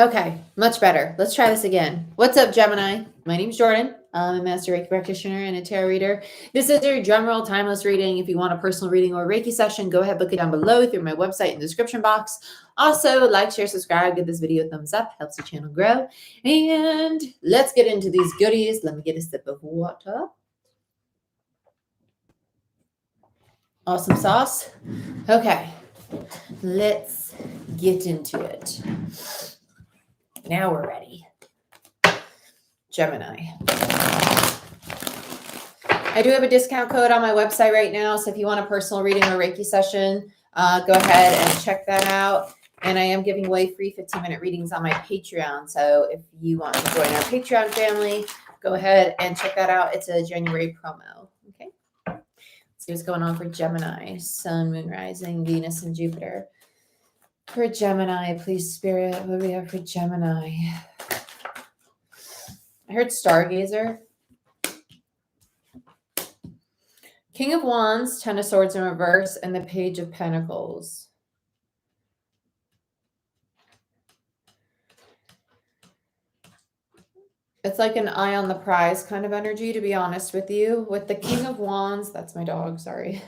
Okay, much better. Let's try this again. What's up, Gemini? My name's Jordyn. I'm a Master Reiki practitioner and a tarot reader. This is your general timeless reading. If you want a personal reading or Reiki session, go ahead, book it down below through my website in the description box. Also, like, share, subscribe, give this video a thumbs up. Helps the channel grow. And let's get into these goodies. Let me get a sip of water. Awesome sauce. Okay, let's get into it. Now we're ready. Gemini. I do have a discount code on my website right now. So if you want a personal reading or Reiki session, go ahead and check that out. And I am giving away free 15-minute readings on my Patreon. So if you want to join our Patreon family, go ahead and check that out. It's a January promo. Okay. Let's see what's going on for Gemini. Sun, Moon, Rising, Venus, and Jupiter. For Gemini, please, Spirit, what do we have for Gemini? I heard Stargazer. King of Wands, Ten of Swords in reverse, and the Page of Pentacles. It's like an eye on the prize kind of energy, to be honest with you. With the King of Wands, that's my dog, sorry.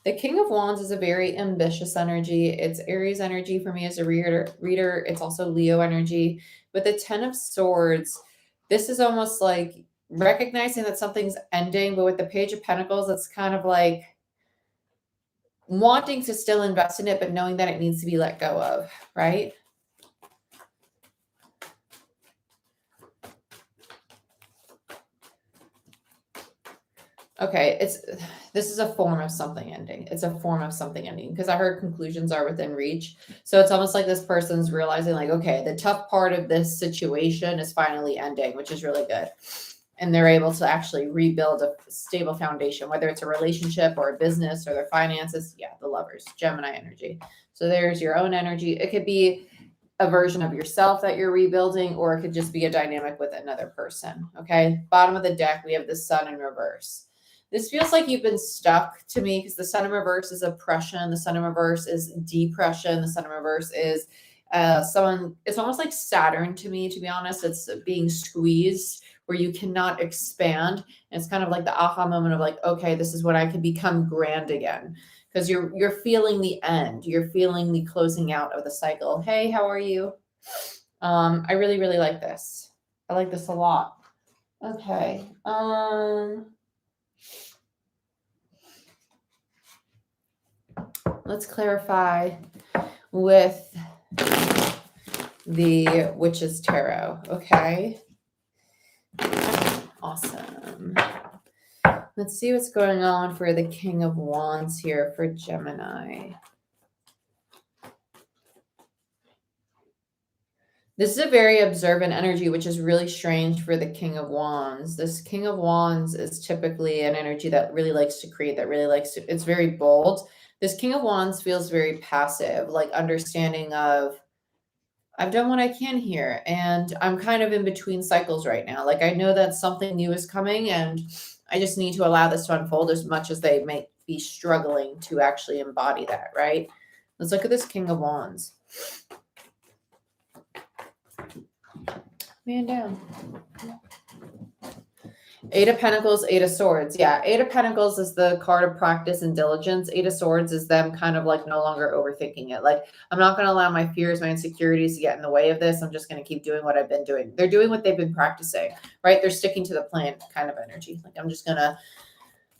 The King of Wands is a very ambitious energy. It's Aries energy for me as a reader. It's also Leo energy. With the Ten of Swords, this is almost like recognizing that something's ending, but with the Page of Pentacles, it's kind of like wanting to still invest in it, but knowing that it needs to be let go of, right? Okay, this is a form of something ending. It's a form of something ending because I heard conclusions are within reach. So it's almost like this person's realizing like, okay, the tough part of this situation is finally ending, which is really good. And they're able to actually rebuild a stable foundation, whether it's a relationship or a business or their finances. Yeah, the Lovers, Gemini energy. So there's your own energy. It could be a version of yourself that you're rebuilding, or it could just be a dynamic with another person. Okay, bottom of the deck, we have the Sun in reverse. This feels like you've been stuck to me because the Sun in reverse is oppression. The Sun in reverse is depression. The Sun in reverse is it's almost like Saturn to me, to be honest. It's being squeezed where you cannot expand. And it's kind of like the aha moment of like, okay, this is when I can become grand again. Because you're feeling the end. You're feeling the closing out of the cycle. Hey, how are you? I really, really like this. I like this a lot. Okay. Let's clarify with the Witch's Tarot. Okay. Awesome. Let's see what's going on for the King of Wands here for Gemini. This is a very observant energy, which is really strange for the King of Wands. This King of Wands is typically an energy that really likes to create, that really likes to, it's very bold. This King of Wands feels very passive, like understanding of, I've done what I can here, and I'm kind of in between cycles right now. Like I know that something new is coming, and I just need to allow this to unfold as much as they may be struggling to actually embody that, right? Let's look at this King of Wands. Man down. Eight of Pentacles, Eight of Swords. Yeah, Eight of Pentacles is the card of practice and diligence. Eight of Swords is them kind of like no longer overthinking it. Like, I'm not going to allow my fears, my insecurities to get in the way of this. I'm just going to keep doing what I've been doing. They're doing what they've been practicing, right? They're sticking to the plan kind of energy. Like, I'm just going to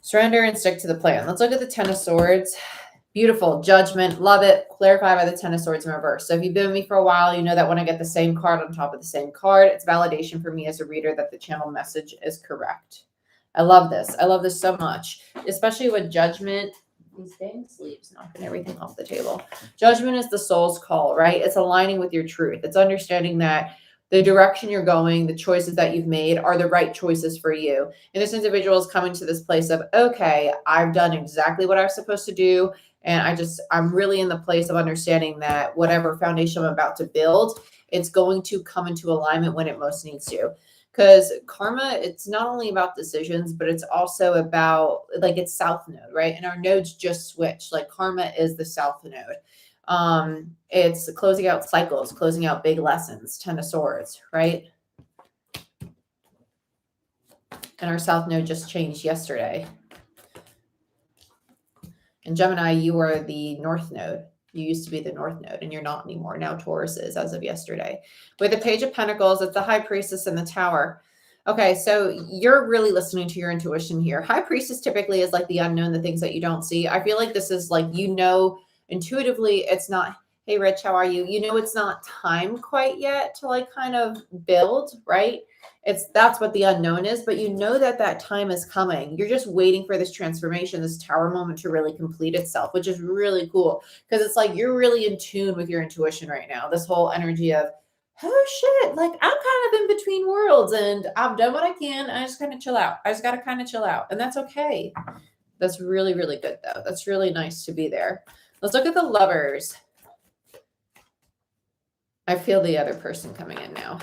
surrender and stick to the plan. Let's look at the Ten of Swords. Beautiful. Judgment. Love it. Clarified by the Ten of Swords in reverse. So if you've been with me for a while, you know that when I get the same card on top of the same card, it's validation for me as a reader that the channel message is correct. I love this. I love this so much, especially with Judgment. These dang sleeves knocking everything off the table. Judgment is the soul's call, right? It's aligning with your truth. It's understanding that the direction you're going, the choices that you've made are the right choices for you. And this individual is coming to this place of, okay, I've done exactly what I was supposed to do. And I'm really in the place of understanding that whatever foundation I'm about to build, it's going to come into alignment when it most needs to. Because karma, it's not only about decisions, but it's also about, like, it's south node, right? And our nodes just switch. Like, karma is the south node. It's closing out cycles, closing out big lessons, 10 of Swords, right? And our South Node just changed yesterday. And Gemini, you are the North Node. You used to be the North Node, and you're not anymore. Now Taurus is, as of yesterday. With the Page of Pentacles, it's the High Priestess and the Tower. Okay, so you're really listening to your intuition here. High Priestess typically is like the unknown, the things that you don't see. I feel like this is like, intuitively, it's not, hey, Rich, how are you? It's not time quite yet to like kind of build, right? That's what the unknown is, but that time is coming. You're just waiting for this transformation, this Tower moment to really complete itself, which is really cool because it's like you're really in tune with your intuition right now. This whole energy of, oh shit, like I'm kind of in between worlds and I've done what I can. I just kind of chill out. I just got to kind of chill out, and that's okay. That's really, really good though. That's really nice to be there. Let's look at the Lovers. I feel the other person coming in now.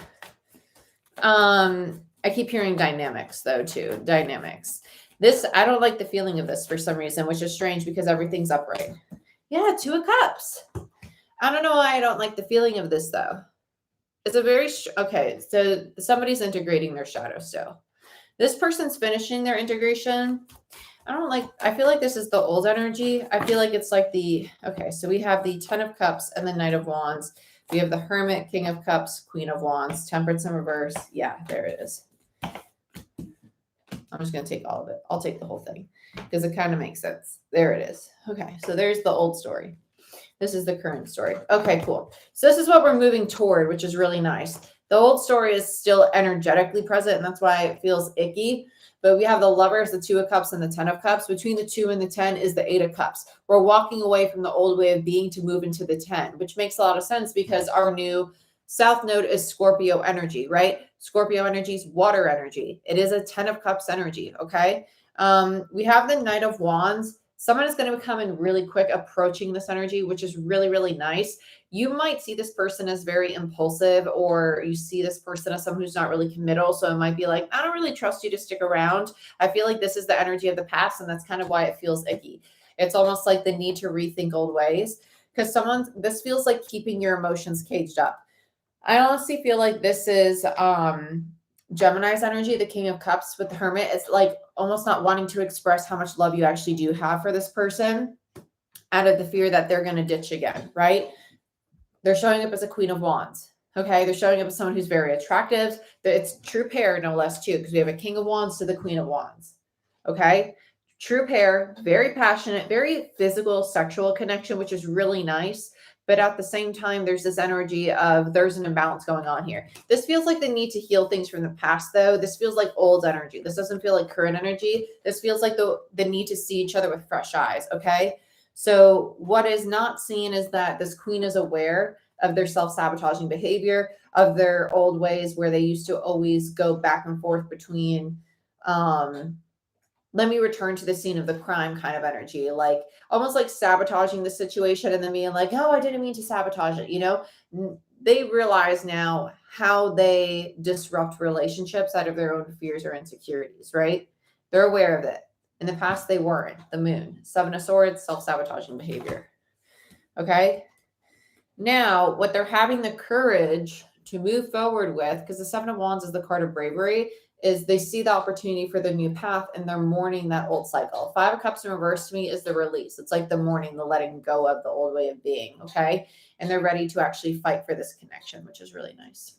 I keep hearing dynamics though too. Dynamics. This, I don't like the feeling of this for some reason, which is strange because everything's upright. Yeah, 2 of Cups. I don't know why I don't like the feeling of this though. It's a very, okay, so somebody's integrating their shadow still. This person's finishing their integration. I feel like this is the old energy. I feel like it's like okay, so we have the 10 of Cups and the Knight of Wands. We have the Hermit, King of Cups, Queen of Wands, Temperance in reverse. Yeah, there it is. I'm just going to take all of it. I'll take the whole thing because it kind of makes sense. There it is. Okay, so there's the old story. This is the current story. Okay, cool. So this is what we're moving toward, which is really nice. The old story is still energetically present, and that's why it feels icky. But we have the Lovers, the 2 of Cups, and the 10 of Cups. Between the 2 and the 10 is the 8 of Cups. We're walking away from the old way of being to move into the 10, which makes a lot of sense because our new South Node is Scorpio energy, right? Scorpio energy is water energy. It is a 10 of Cups energy, okay? We have the Knight of Wands. Someone is going to come in really quick approaching this energy, which is really, really nice. You might see this person as very impulsive, or you see this person as someone who's not really committal. So it might be like, I don't really trust you to stick around. I feel like this is the energy of the past, and that's kind of why it feels icky. It's almost like the need to rethink old ways because this feels like keeping your emotions caged up. I honestly feel like this is Gemini's energy, the King of Cups with the Hermit. It's like almost not wanting to express how much love you actually do have for this person out of the fear that they're going to ditch again, right? They're showing up as a Queen of Wands. Okay, they're showing up as someone who's very attractive. It's true pair, no less, too, because we have a King of Wands to the Queen of Wands. Okay, true pair, very passionate, very physical, sexual connection, which is really nice. But at the same time, there's this energy of there's an imbalance going on here. This feels like the need to heal things from the past, though. This feels like old energy. This doesn't feel like current energy. This feels like the need to see each other with fresh eyes, okay? So what is not seen is that this queen is aware of their self-sabotaging behavior, of their old ways where they used to always go back and forth between let me return to the scene of the crime kind of energy, like almost like sabotaging the situation and then being like, oh, I didn't mean to sabotage it. They realize now how they disrupt relationships out of their own fears or insecurities, right? They're aware of it. In the past, they weren't. The Moon, 7 of Swords, self-sabotaging behavior. Okay. Now, what they're having the courage to move forward with, because the 7 of Wands is the card of bravery, is they see the opportunity for the new path and they're mourning that old cycle. 5 of Cups in reverse to me is the release. It's like the mourning, the letting go of the old way of being, okay? And they're ready to actually fight for this connection, which is really nice.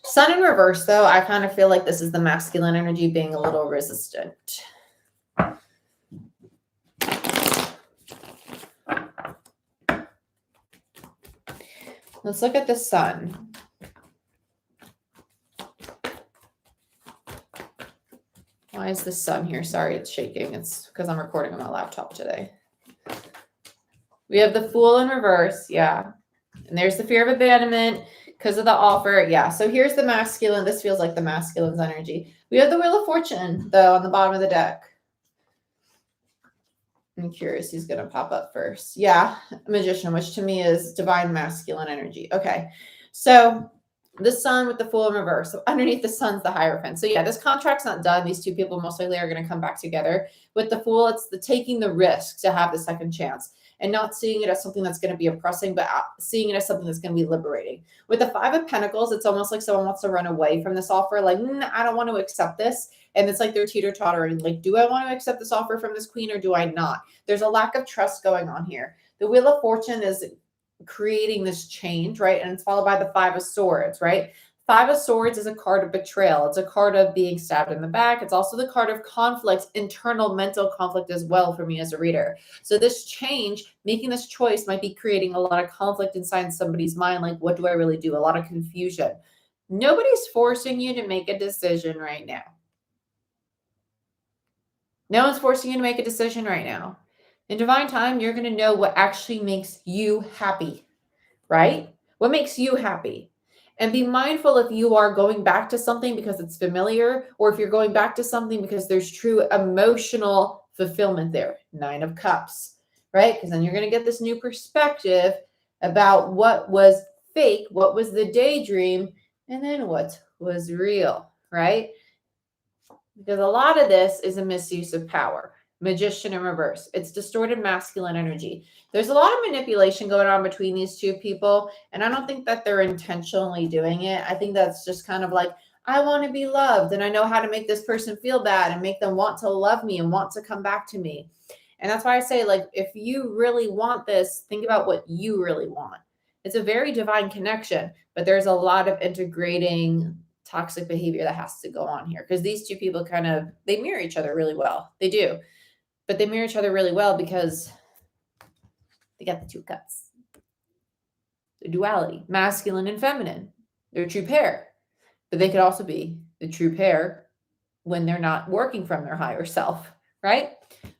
Sun in reverse, though, I kind of feel like this is the masculine energy being a little resistant. Let's look at the Sun. Why is the Sun here? Sorry, it's shaking. It's because I'm recording on my laptop today. We have the Fool in reverse. Yeah. And there's the fear of abandonment because of the offer. Yeah. So here's the masculine. This feels like the masculine's energy. We have the Wheel of Fortune, though, on the bottom of the deck. I'm curious who's going to pop up first. Yeah. Magician, which to me is divine masculine energy. Okay. So the Sun with the Fool in reverse. So underneath the Sun's the Hierophant. So yeah, this contract's not done. These two people most likely are going to come back together. With the Fool, it's the taking the risk to have the second chance. and not seeing it as something that's going to be oppressing, but seeing it as something that's going to be liberating. With the Five of Pentacles, it's almost like someone wants to run away from this offer. Like, I don't want to accept this. And it's like they're teeter-tottering. Like, do I want to accept this offer from this queen or do I not? There's a lack of trust going on here. The Wheel of Fortune is creating this change, right? And it's followed by the Five of Swords, right? Five of Swords is a card of betrayal. It's a card of being stabbed in the back. It's also the card of conflict, internal mental conflict as well for me as a reader. So this change, making this choice might be creating a lot of conflict inside somebody's mind. Like, what do I really do? A lot of confusion. Nobody's forcing you to make a decision right now. No one's forcing you to make a decision right now. In divine time, you're going to know what actually makes you happy, right? What makes you happy? And be mindful if you are going back to something because it's familiar, or if you're going back to something because there's true emotional fulfillment there. 9 of Cups, right? Because then you're going to get this new perspective about what was fake, what was the daydream, and then what was real, right? Because a lot of this is a misuse of power. Magician in reverse. It's distorted masculine energy. There's a lot of manipulation going on between these two people, and I don't think that they're intentionally doing it. I think that's just kind of like, I want to be loved, and I know how to make this person feel bad and make them want to love me and want to come back to me. And that's why I say, like, if you really want this, think about what you really want. It's a very divine connection, but there's a lot of integrating toxic behavior that has to go on here, because these two people they mirror each other really well. They do. But they mirror each other really well because they got the 2 cups. The duality, masculine and feminine. They're a true pair. But they could also be the true pair when they're not working from their higher self, right?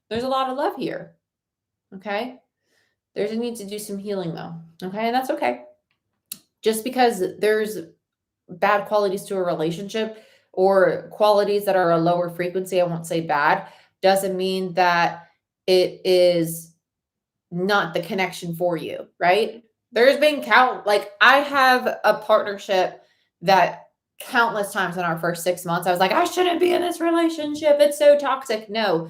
There's a lot of love here, okay? There's a need to do some healing though, okay? And that's okay. Just because there's bad qualities to a relationship or qualities that are a lower frequency, I won't say bad, doesn't mean that it is not the connection for you, right? There's been I have a partnership that countless times in our first 6 months, I was like, I shouldn't be in this relationship. It's so toxic. No,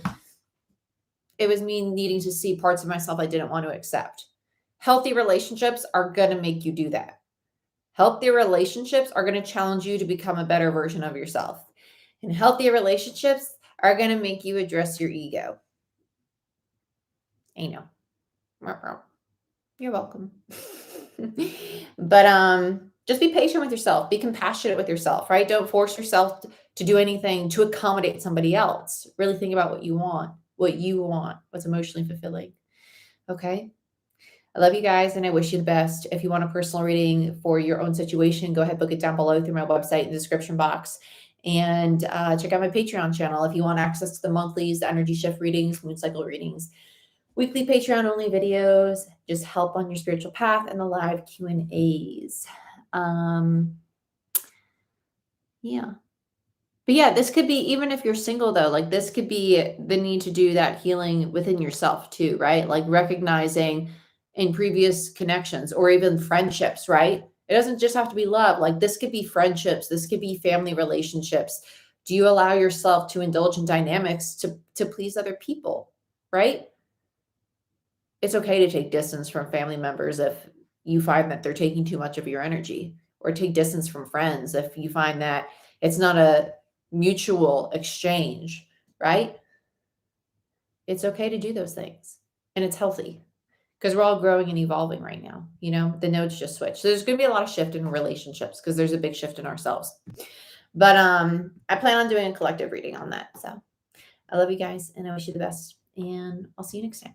it was me needing to see parts of myself I didn't want to accept. Healthy relationships are going to make you do that. Healthy relationships are going to challenge you to become a better version of yourself. And healthy relationships are going to make you address your ego. I know. You're welcome. But just be patient with yourself. Be compassionate with yourself, right? Don't force yourself to do anything to accommodate somebody else. Really think about what you want, what's emotionally fulfilling. Okay? I love you guys and I wish you the best. If you want a personal reading for your own situation, go ahead, book it down below through my website in the description box. And check out my Patreon channel if you want access to the monthlies, the energy shift readings, moon cycle readings, weekly Patreon only videos, just help on your spiritual path, and the live Q&As. Yeah. But yeah, this could be, even if you're single though, like this could be the need to do that healing within yourself too, right? Like recognizing in previous connections or even friendships, right? It doesn't just have to be love. Like this could be friendships. This could be family relationships. Do you allow yourself to indulge in dynamics to please other people, right? It's okay to take distance from family members if you find that they're taking too much of your energy, or take distance from friends if you find that it's not a mutual exchange, right? It's okay to do those things, and it's healthy because we're all growing and evolving right now. You know, the nodes just switch. So there's going to be a lot of shift in relationships because there's a big shift in ourselves. But I plan on doing a collective reading on that. So I love you guys and I wish you the best, and I'll see you next time.